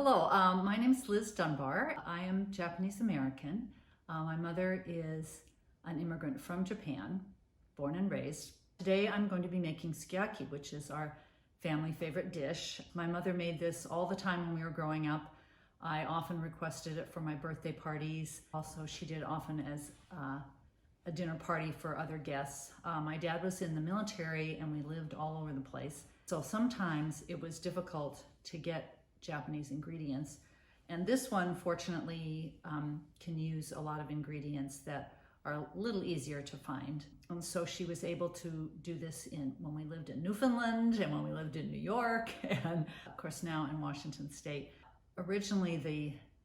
Hello, my name is Liz Dunbar. I am Japanese American. My mother is an immigrant from Japan, born and raised. Today I'm going to be making sukiyaki, which is our family favorite dish. My mother made this all the time when we were growing up. I often requested it for my birthday parties. Also, she did it often as a dinner party for other guests. My dad was in the military and we lived all over the place. So sometimes it was difficult to get Japanese ingredients. And this one, fortunately, can use a lot of ingredients that are a little easier to find. And so she was able to do this when we lived in Newfoundland and when we lived in New York and of course now in Washington State. Originally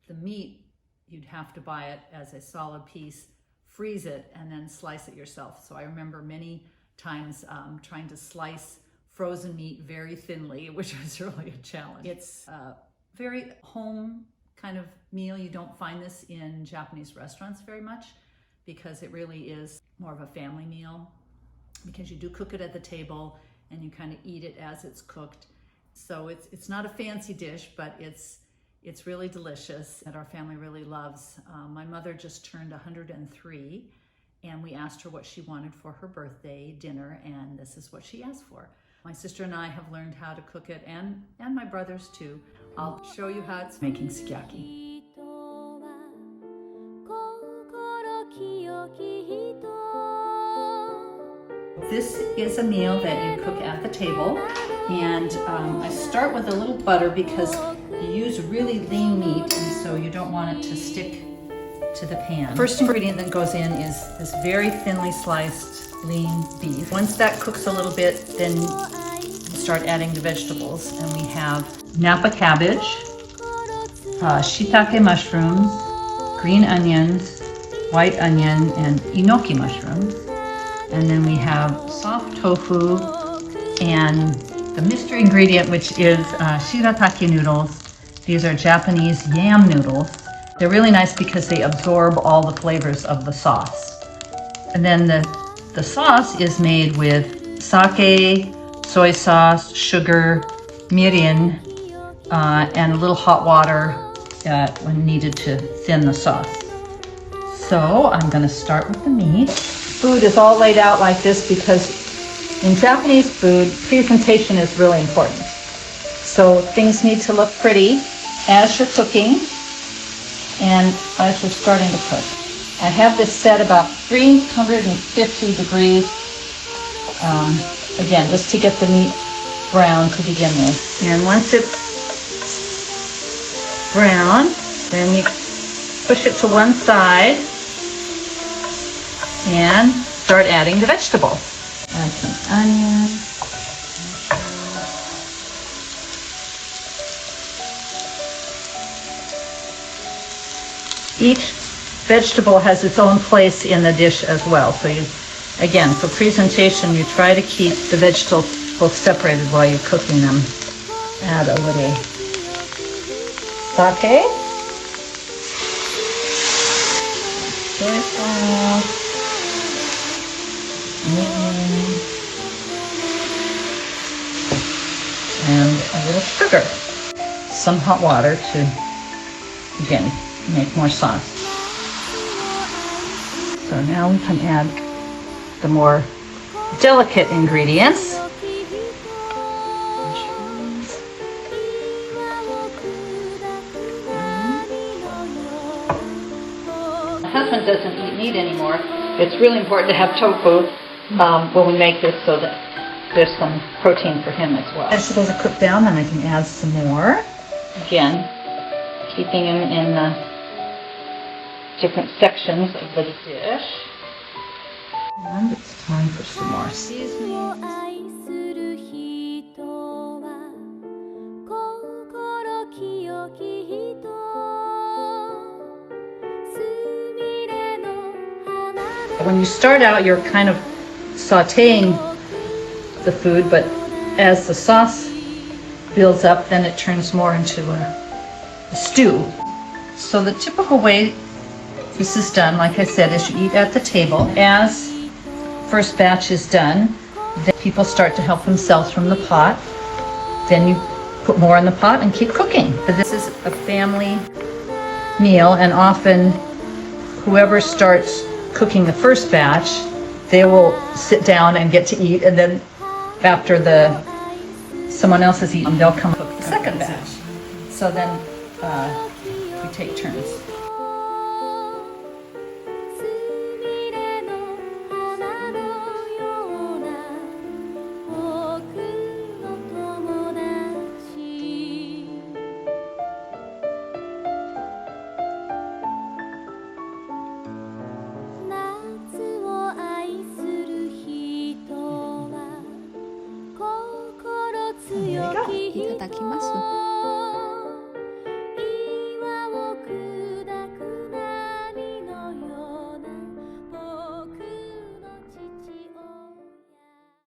the meat, you'd have to buy it as a solid piece, freeze it, and then slice it yourself. So I remember many times trying to slice frozen meat very thinly, which was really a challenge. It's a very home kind of meal. You don't find this in Japanese restaurants very much because it really is more of a family meal because you do cook it at the table and you kind of eat it as it's cooked. So it's not a fancy dish, but it's really delicious and our family really loves. My mother just turned 103 and we asked her what she wanted for her birthday dinner, and this is what she asked for. My sister and I have learned how to cook it, and my brothers too. I'll show you how it's making sukiyaki. This is a meal that you cook at the table, and I start with a little butter because you use really lean meat, and so you don't want it to stick to the pan. First ingredient that goes in is this very thinly sliced lean beef. Once that cooks a little bit, then you start adding the vegetables, and we have napa cabbage, shiitake mushrooms, green onions, white onion, and enoki mushrooms. And then we have soft tofu and the mystery ingredient, which is shirataki noodles. These are Japanese yam noodles. They're really nice because they absorb all the flavors of the sauce. And then the sauce is made with sake, soy sauce, sugar, mirin, and a little hot water when needed to thin the sauce. So I'm going to start with the meat. Food is all laid out like this because in Japanese food, presentation is really important. So things need to look pretty as you're cooking and as you're starting to cook. I have this set about 350 degrees, again, just to get the meat brown to begin with. And once it's brown, then you push it to one side and start adding the vegetables. Add some onion. Each vegetable has its own place in the dish as well. So you, again, for presentation, you try to keep the vegetables separated while you're cooking them. Add a little sake, soy sauce, and a little sugar. Some hot water to, again, make more sauce. So now we can add the more delicate ingredients. My husband doesn't eat meat anymore. It's really important to have tofu when we make this so that there's some protein for him as well. Vegetables are cooked down, then I can add some more. Again, keeping them in the different sections of the dish. And it's time for some more seasonings. When you start out, you're kind of sauteing the food, but as the sauce builds up, then it turns more into a stew. So the typical way this is done, like I said, is you eat at the table. As first batch is done, then people start to help themselves from the pot. Then you put more in the pot and keep cooking. This is a family meal, and often whoever starts cooking the first batch, they will sit down and get to eat, and then after someone else has eaten, they'll come cook the second batch. So then we take turns.いただきます。